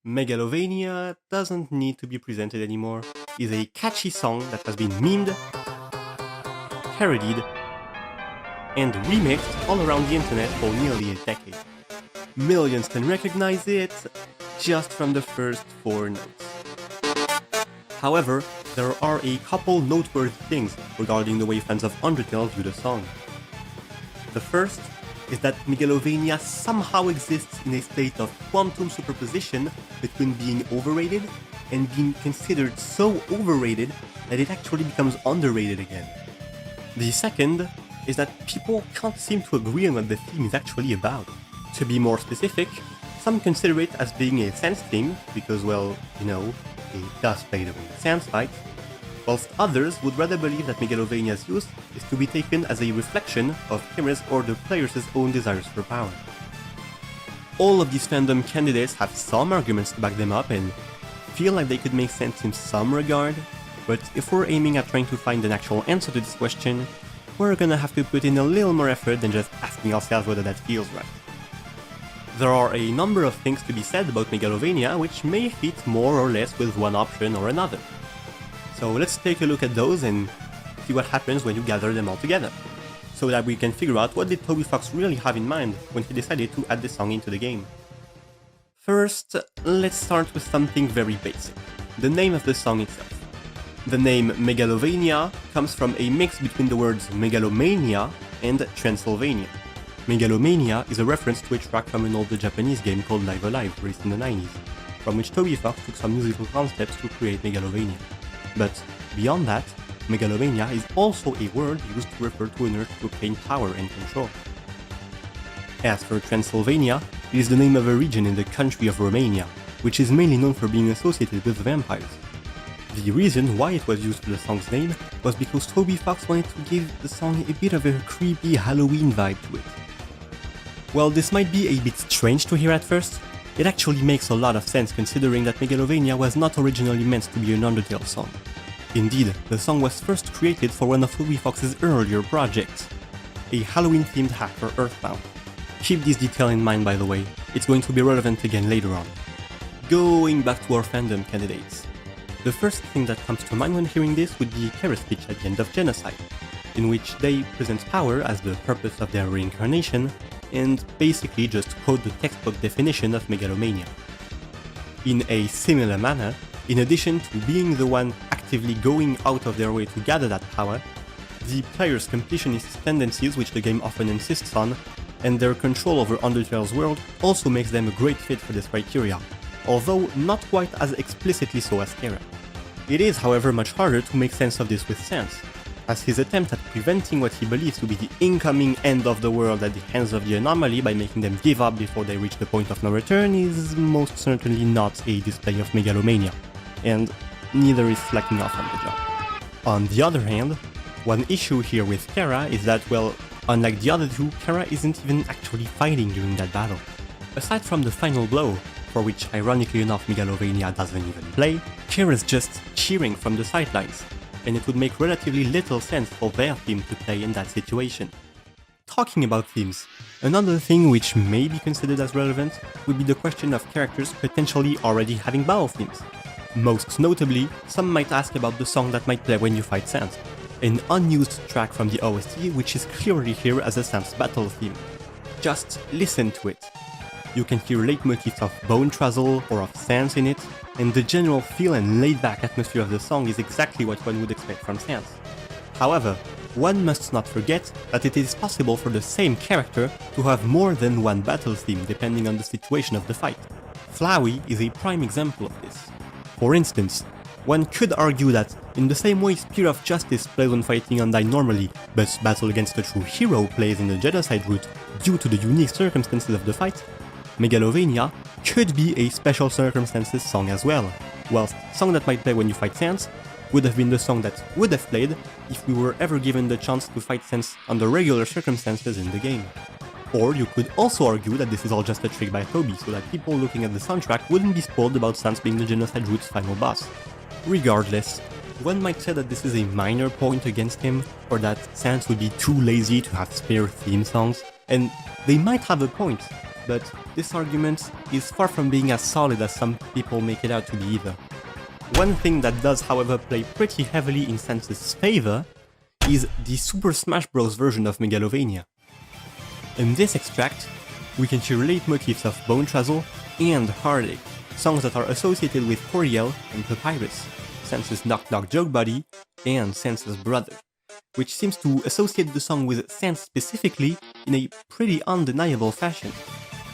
Megalovania doesn't need to be presented anymore, is a catchy song that has been memed, parodied, and remixed all around the internet for nearly a decade. Millions can recognize it just from the first four notes. However, there are a couple noteworthy things regarding the way fans of Undertale view the song. The first is that Megalovania somehow exists in a state of quantum superposition between being overrated and being considered so overrated that it actually becomes underrated again. The second is that people can't seem to agree on what the theme is actually about. To be more specific, some consider it as being a Sans theme, because, well, it does play the way the Sans fight, whilst others would rather believe that Megalovania's use is to be taken as a reflection of Chara's or the player's own desires for power. All of these fandom candidates have some arguments to back them up and feel like they could make sense in some regard, but if we're aiming at trying to find an actual answer to this question, we're gonna have to put in a little more effort than just asking ourselves whether that feels right. There are a number of things to be said about Megalovania which may fit more or less with one option or another. So let's take a look at those and see what happens when you gather them all together, so that we can figure out what did tobyfox really have in mind when he decided to add the song into the game. First, let's start with something very basic, the name of the song itself. The name Megalovania comes from a mix between the words megalomania and Transylvania. Megalomania is a reference to a track from an older Japanese game called Live Alive, released in the 90s, from which tobyfox took some musical concepts to create Megalovania. But beyond that, Megalovania is also a word used to refer to an urge to obtain power and control. As for Transylvania, it is the name of a region in the country of Romania, which is mainly known for being associated with vampires. The reason why it was used for the song's name was because tobyfox wanted to give the song a bit of a creepy Halloween vibe to it. While this might be a bit strange to hear at first, it actually makes a lot of sense considering that Megalovania was not originally meant to be an Undertale song. Indeed, the song was first created for one of tobyfox's earlier projects, a Halloween-themed hack for Earthbound. Keep this detail in mind, by the way, it's going to be relevant again later on. Going back to our fandom candidates. The first thing that comes to mind when hearing this would be Chara's speech at the end of Genocide, in which they present power as the purpose of their reincarnation, and basically just quote the textbook definition of megalomania. In a similar manner, in addition to being the one actively going out of their way to gather that power, the player's completionist tendencies, which the game often insists on, and their control over Undertale's world also makes them a great fit for this criteria, although not quite as explicitly so as Chara. It is, however, much harder to make sense of this with Sans, as his attempt at preventing what he believes to be the incoming end of the world at the hands of the anomaly by making them give up before they reach the point of no return is most certainly not a display of megalomania, and neither is slacking off on the job. On the other hand, one issue here with Chara is that, well, unlike the other two, Chara isn't even actually fighting during that battle. Aside from the final blow, for which ironically enough Megalovania doesn't even play, Chara's just cheering from the sidelines, and it would make relatively little sense for their theme to play in that situation. Talking about themes, another thing which may be considered as relevant would be the question of characters potentially already having battle themes. Most notably, some might ask about the song that might play when you fight Sans, an unused track from the OST which is clearly here as a Sans battle theme. Just listen to it. You can hear Leitmotifs of Bone Trazzle or of Sans in it, and the general feel and laid-back atmosphere of the song is exactly what one would expect from Sans. However, one must not forget that it is possible for the same character to have more than one battle theme depending on the situation of the fight. Flowey is a prime example of this. For instance, one could argue that, in the same way Spear of Justice plays when fighting Undyne normally, but Battle Against a True Hero plays in the Genocide route due to the unique circumstances of the fight, Megalovania could be a special circumstances song as well, whilst song that might play when you fight Sans would have been the song that would have played if we were ever given the chance to fight Sans under regular circumstances in the game. Or you could also argue that this is all just a trick by Toby, so that people looking at the soundtrack wouldn't be spoiled about Sans being the Genocide route's final boss. Regardless, one might say that this is a minor point against him, or that Sans would be too lazy to have spare theme songs, and they might have a point, but this argument is far from being as solid as some people make it out to be either. One thing that does however play pretty heavily in Sans's favor is the Super Smash Bros. Version of Megalovania. In this extract, we can hear leitmotifs of Bone Trazzle and Heartache, songs that are associated with Coriel and Papyrus, Sans's Knock Knock Joke Buddy, and Sans's brother, which seems to associate the song with Sans specifically in a pretty undeniable fashion.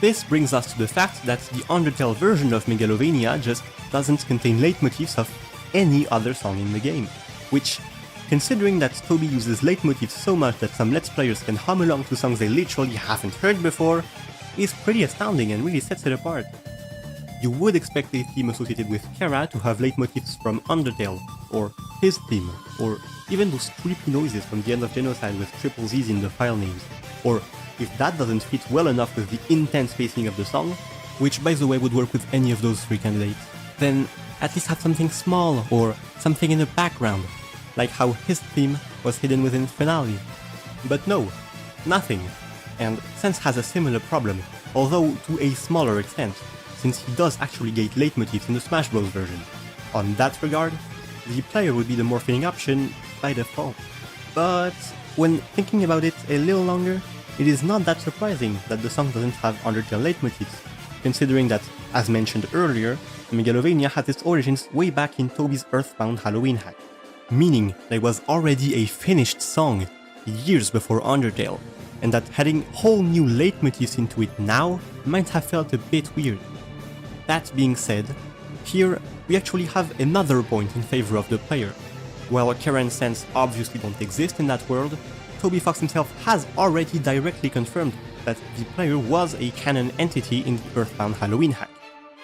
This brings us to the fact that the Undertale version of Megalovania just doesn't contain leitmotifs of any other song in the game, which, considering that Toby uses leitmotifs so much that some Let's Players can hum along to songs they literally haven't heard before, is pretty astounding and really sets it apart. You would expect a theme associated with Chara to have leitmotifs from Undertale, or his theme, or even those creepy noises from the end of Genocide with triple Z's in the file names, or if that doesn't fit well enough with the intense pacing of the song, which by the way would work with any of those three candidates, then at least have something small or something in the background, like how his theme was hidden within Finale. But no, nothing. And Sans has a similar problem, although to a smaller extent, since he does actually get leitmotifs in the Smash Bros. Version. On that regard, the player would be the more fitting option by default. But when thinking about it a little longer, it is not that surprising that the song doesn't have Undertale leitmotifs, considering that, as mentioned earlier, Megalovania has its origins way back in Toby's Earthbound Halloween hack, meaning there was already a finished song years before Undertale, and that adding whole new leitmotifs into it now might have felt a bit weird. That being said, here we actually have another point in favor of the player. While Chara and Sans obviously don't exist in that world, tobyfox himself has already directly confirmed that the player was a canon entity in the Earthbound Halloween hack,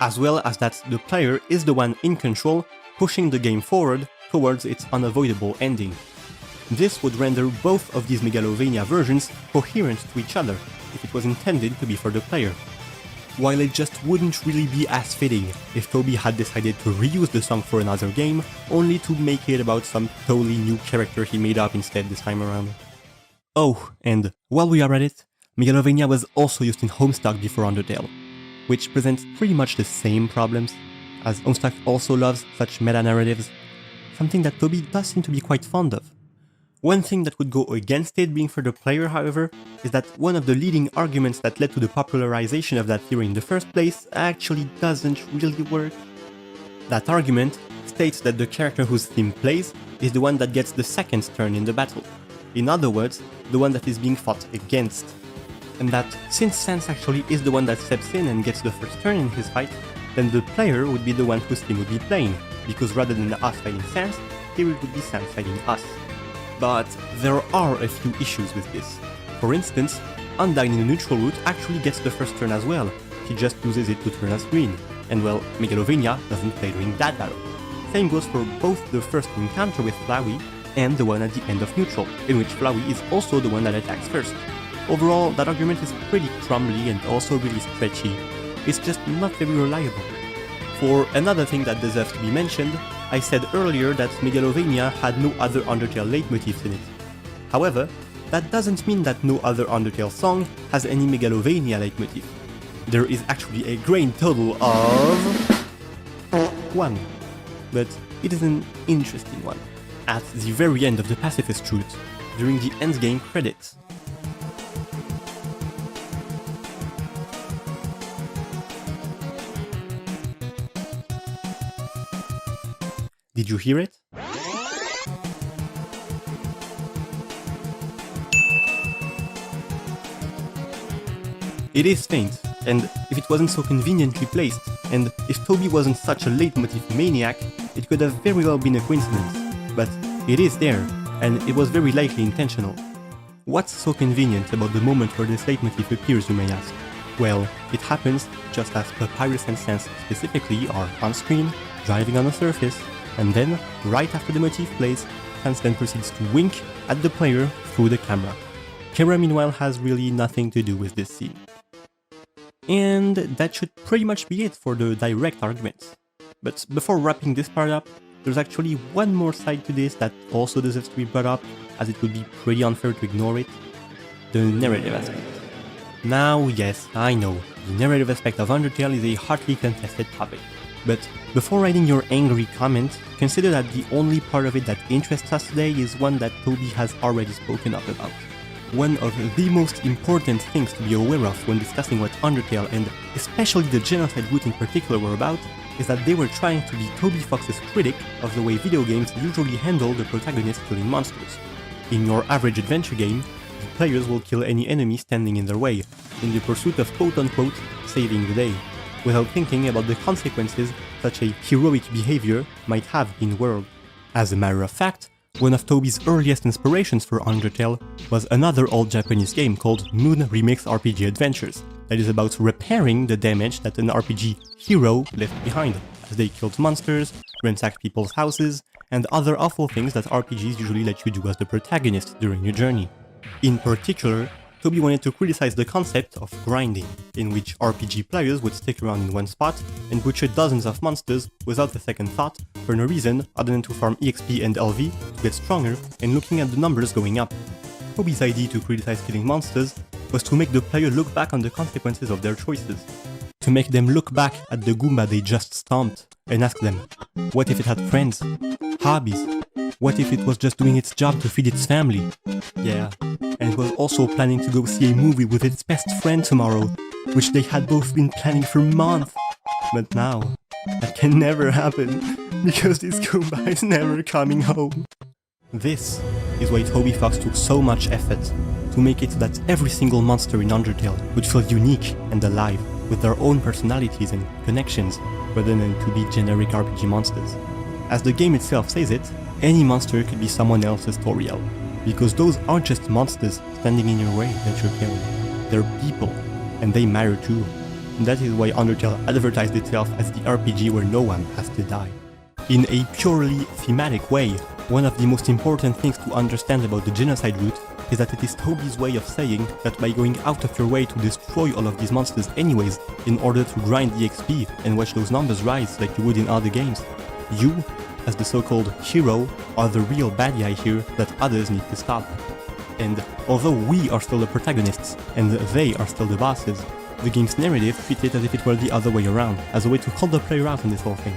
as well as that the player is the one in control pushing the game forward towards its unavoidable ending. This would render both of these Megalovania versions coherent to each other if it was intended to be for the player. While it just wouldn't really be as fitting if Toby had decided to reuse the song for another game, only to make it about some totally new character he made up instead this time around. Oh, and while we are at it, Megalovania was also used in Homestuck before Undertale, which presents pretty much the same problems, as Homestuck also loves such meta-narratives, something that Toby does seem to be quite fond of. One thing that would go against it being for the player, however, is that one of the leading arguments that led to the popularization of that theory in the first place actually doesn't really work. That argument states that the character whose theme plays is the one that gets the second turn in the battle. In other words, the one that is being fought against. And that since Sans actually is the one that steps in and gets the first turn in his fight, then the player would be the one whose theme would be playing, because rather than us fighting Sans, here it would be Sans fighting us. But there are a few issues with this. For instance, Undyne in the neutral route actually gets the first turn as well, he just uses it to turn us green, and well, Megalovania doesn't play during that battle. Same goes for both the first encounter with Flowey and the one at the end of neutral, in which Flowey is also the one that attacks first. Overall, that argument is pretty crumbly and also really stretchy. It's just not very reliable. For another thing that deserves to be mentioned, I said earlier that Megalovania had no other Undertale leitmotifs in it. However, that doesn't mean that no other Undertale song has any Megalovania leitmotif. There is actually a grand total of 1. But it is an interesting one. At the very end of the pacifist route, during the endgame credits. Did you hear it? It is faint, and if it wasn't so conveniently placed, and if Toby wasn't such a leitmotif maniac, it could have very well been a coincidence. But it is there, and it was very likely intentional. What's so convenient about the moment where this leitmotif appears, you may ask? Well, it happens just as Papyrus and Sans specifically are on screen, driving on a surface, and then, right after the motif plays, Sans then proceeds to wink at the player through the camera. Chara meanwhile has really nothing to do with this scene. And that should pretty much be it for the direct arguments. But before wrapping this part up, there's actually one more side to this that also deserves to be brought up, as it would be pretty unfair to ignore it: the narrative aspect. Now, yes, I know, the narrative aspect of Undertale is a hotly contested topic. But before writing your angry comment, consider that the only part of it that interests us today is one that Toby has already spoken up about. One of the most important things to be aware of when discussing what Undertale and especially the Genocide root in particular were about is that they were trying to be Toby Fox's critic of the way video games usually handle the protagonist killing monsters. In your average adventure game, the players will kill any enemy standing in their way, in the pursuit of quote-unquote saving the day, without thinking about the consequences such a heroic behavior might have in world. As a matter of fact, one of Toby's earliest inspirations for Undertale was another old Japanese game called Moon Remix RPG Adventures, that is about repairing the damage that an RPG hero left behind, as they killed monsters, ransacked people's houses, and other awful things that RPGs usually let you do as the protagonist during your journey. In particular, Toby wanted to criticize the concept of grinding, in which RPG players would stick around in one spot and butcher dozens of monsters without a second thought, for no reason other than to farm EXP and LV to get stronger and looking at the numbers going up. Toby's idea to criticize killing monsters was to make the player look back on the consequences of their choices. To make them look back at the Goomba they just stomped and ask them, what if it had friends? Hobbies? What if it was just doing its job to feed its family? Yeah, and it was also planning to go see a movie with its best friend tomorrow, which they had both been planning for months. But now, that can never happen, because this Goomba is never coming home. This is why Toby Fox took so much effort to make it so that every single monster in Undertale would feel unique and alive, with their own personalities and connections, rather than to be generic RPG monsters. As the game itself says it, any monster could be someone else's story arc, because those aren't just monsters standing in your way that you're killing. They're people, and they matter too. And that is why Undertale advertised itself as the RPG where no one has to die. In a purely thematic way, one of the most important things to understand about the Genocide root is that it is Toby's way of saying that by going out of your way to destroy all of these monsters anyways, in order to grind the XP and watch those numbers rise like you would in other games, you, as the so-called hero, are the real bad guy here that others need to stop. And although we are still the protagonists, and they are still the bosses, the game's narrative treats it as if it were the other way around, as a way to call the player out on this whole thing.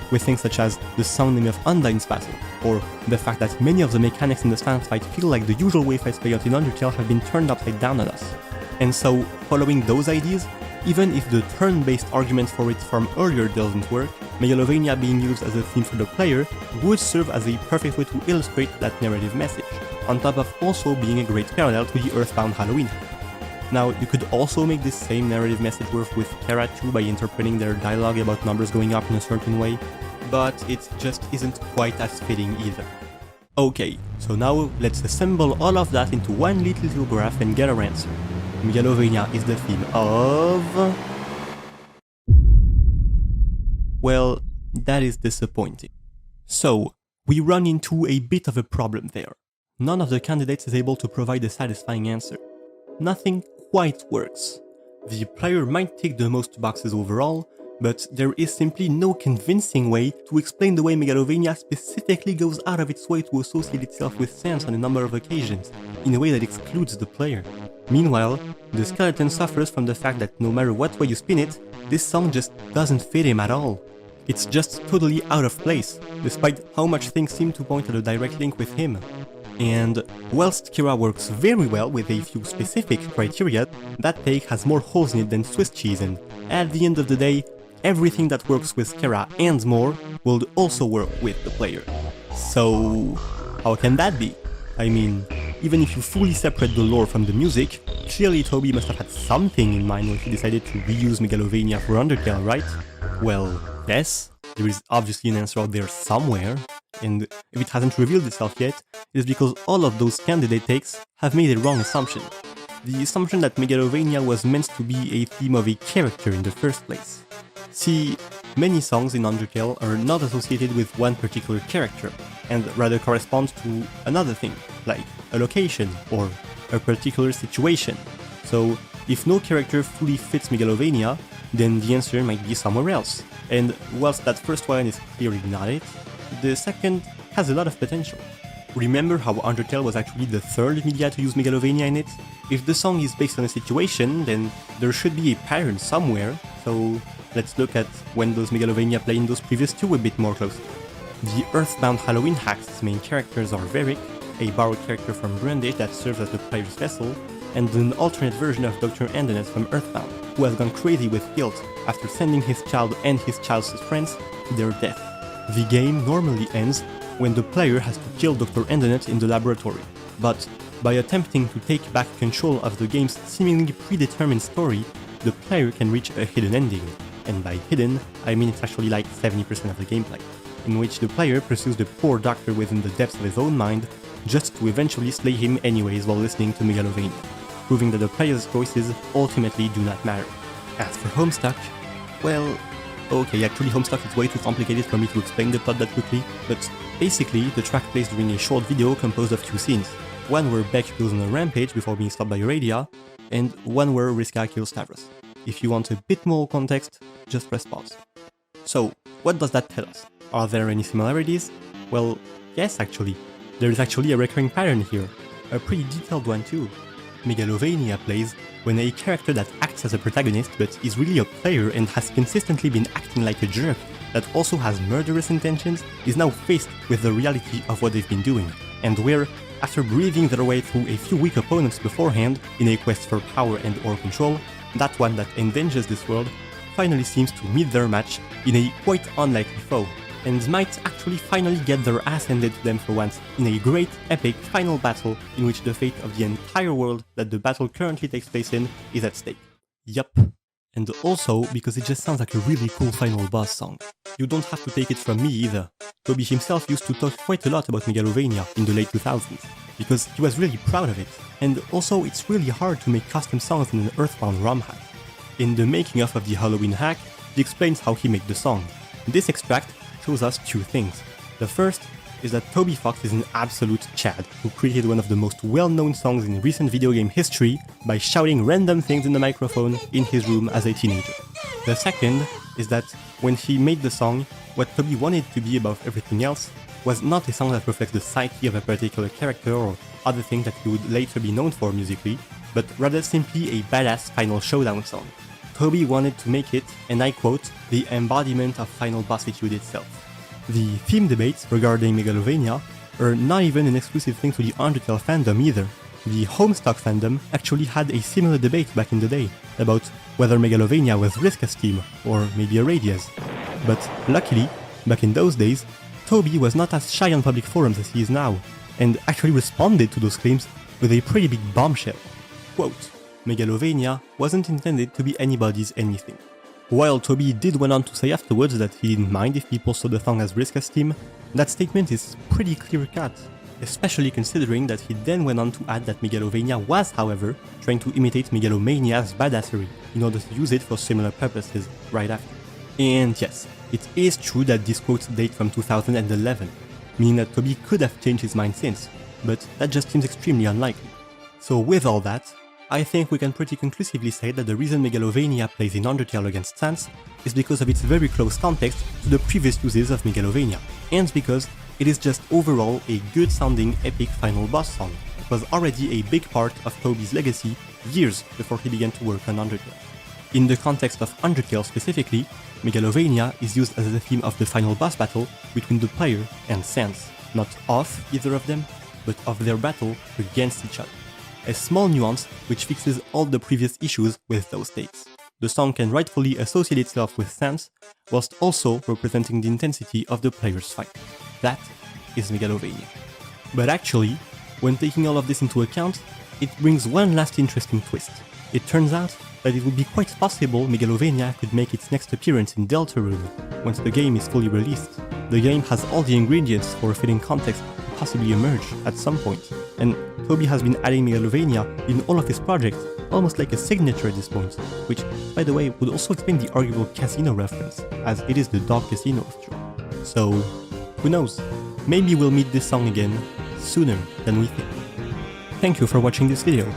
With things such as the sounding of Undyne's battle, or the fact that many of the mechanics in the stand fight feel like the usual way fights play out in Undertale have been turned upside down on us. And so, following those ideas, even if the turn-based argument for it from earlier doesn't work, Megalovania being used as a theme for the player would serve as a perfect way to illustrate that narrative message, on top of also being a great parallel to the Earthbound Halloween. Now, you could also make this same narrative message work with Chara too by interpreting their dialogue about numbers going up in a certain way, but it just isn't quite as fitting either. Okay, so now let's assemble all of that into one little graph and get our answer. Megalovania is the theme of... Well, that is disappointing. So, we run into a bit of a problem there. None of the candidates is able to provide a satisfying answer. Nothing quite works. The player might tick the most boxes overall, but there is simply no convincing way to explain the way Megalovania specifically goes out of its way to associate itself with Sans on a number of occasions, in a way that excludes the player. Meanwhile, the skeleton suffers from the fact that no matter what way you spin it, this song just doesn't fit him at all. It's just totally out of place, despite how much things seem to point at a direct link with him. And whilst Chara works very well with a few specific criteria, that take has more holes in it than Swiss cheese, and at the end of the day, everything that works with Chara and more will also work with the player. So, how can that be? I mean, even if you fully separate the lore from the music, clearly Toby must have had something in mind when he decided to reuse Megalovania for Undertale, right? Well, yes, there is obviously an answer out there somewhere, and if it hasn't revealed itself yet, it is because all of those candidate takes have made a wrong assumption. The assumption that Megalovania was meant to be a theme of a character in the first place. See, many songs in Undertale are not associated with one particular character, and rather correspond to another thing, like a location or a particular situation. So, if no character fully fits Megalovania, then the answer might be somewhere else. And whilst that first one is clearly not it, the second has a lot of potential. Remember how Undertale was actually the third media to use Megalovania in it? If the song is based on a situation, then there should be a pattern somewhere, so let's look at when those Megalovania play in those previous two a bit more closely. The Earthbound Halloween Hack's main characters are Varric, a borrowed character from Brundage that serves as the player's vessel, and an alternate version of Dr. Endenet from Earthbound, who has gone crazy with guilt after sending his child and his child's friends to their death. The game normally ends when the player has to kill Dr. Endenet in the laboratory, but by attempting to take back control of the game's seemingly predetermined story, the player can reach a hidden ending, and by hidden, I mean it's actually like 70% of the gameplay, in which the player pursues the poor doctor within the depths of his own mind, just to eventually slay him anyways while listening to Megalovania, proving that the player's choices ultimately do not matter. As for Homestuck, well, okay, actually Homestuck is way too complicated for me to explain the plot that quickly, but basically the track plays during a short video composed of two scenes. One where Beck goes on a rampage before being stopped by Iradia, and one where Riska kills Stavros. If you want a bit more context, just press pause. So, what does that tell us? Are there any similarities? Well, yes actually. There is actually a recurring pattern here, a pretty detailed one too. Megalovania plays when a character that acts as a protagonist but is really a player and has consistently been acting like a jerk that also has murderous intentions is now faced with the reality of what they've been doing, and where, after breathing their way through a few weak opponents beforehand in a quest for power and or control, that one that endangers this world finally seems to meet their match in a quite unlikely foe, and might actually finally get their ass handed to them for once in a great, epic final battle in which the fate of the entire world that the battle currently takes place in is at stake. Yup. And also because it just sounds like a really cool final boss song. You don't have to take it from me either. Toby himself used to talk quite a lot about Megalovania in the late 2000s, because he was really proud of it, and also it's really hard to make custom songs in an Earthbound ROM hack. In the making of the Halloween hack, he explains how he made the song. This extract shows us two things. The first is that tobyfox is an absolute Chad who created one of the most well-known songs in recent video game history by shouting random things in the microphone in his room as a teenager. The second is that when he made the song, what Toby wanted to be above everything else was not a song that reflects the psyche of a particular character or other thing that he would later be known for musically, but rather simply a badass final showdown song. Toby wanted to make it, and I quote, the embodiment of final bossitude itself. The theme debates regarding Megalovania are not even an exclusive thing to the Undertale fandom either. The Homestuck fandom actually had a similar debate back in the day about whether Megalovania was Riska's team or maybe Iradia's. But luckily, back in those days, Toby was not as shy on public forums as he is now, and actually responded to those claims with a pretty big bombshell. Quote, Megalovania wasn't intended to be anybody's anything. While Toby did went on to say afterwards that he didn't mind if people saw the song as Riska's team, that statement is pretty clear-cut, especially considering that he then went on to add that Megalovania was, however, trying to imitate Megalomania's badassery in order to use it for similar purposes right after. And yes, it is true that these quotes date from 2011, meaning that Toby could have changed his mind since, but that just seems extremely unlikely. So with all that, I think we can pretty conclusively say that the reason Megalovania plays in Undertale against Sans is because of its very close context to the previous uses of Megalovania, and because it is just overall a good sounding epic final boss song that was already a big part of Toby's legacy years before he began to work on Undertale. In the context of Undertale specifically, Megalovania is used as the theme of the final boss battle between the player and Sans, not of either of them, but of their battle against each other. A small nuance which fixes all the previous issues with those states. The song can rightfully associate itself with Sans, whilst also representing the intensity of the player's fight. That is Megalovania. But actually, when taking all of this into account, it brings one last interesting twist. It turns out that it would be quite possible Megalovania could make its next appearance in Deltarune once the game is fully released. The game has all the ingredients for a fitting context to possibly emerge at some point, and Toby has been adding Megalovania in all of his projects, almost like a signature at this point, which, by the way, would also explain the arguable casino reference, as it is the dog casino after all. So, who knows, maybe we'll meet this song again sooner than we think. Thank you for watching this video.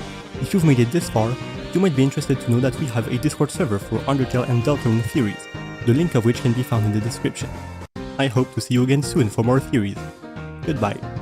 If you've made it this far, you might be interested to know that we have a Discord server for Undertale and Deltarune theories, the link of which can be found in the description. I hope to see you again soon for more theories. Goodbye.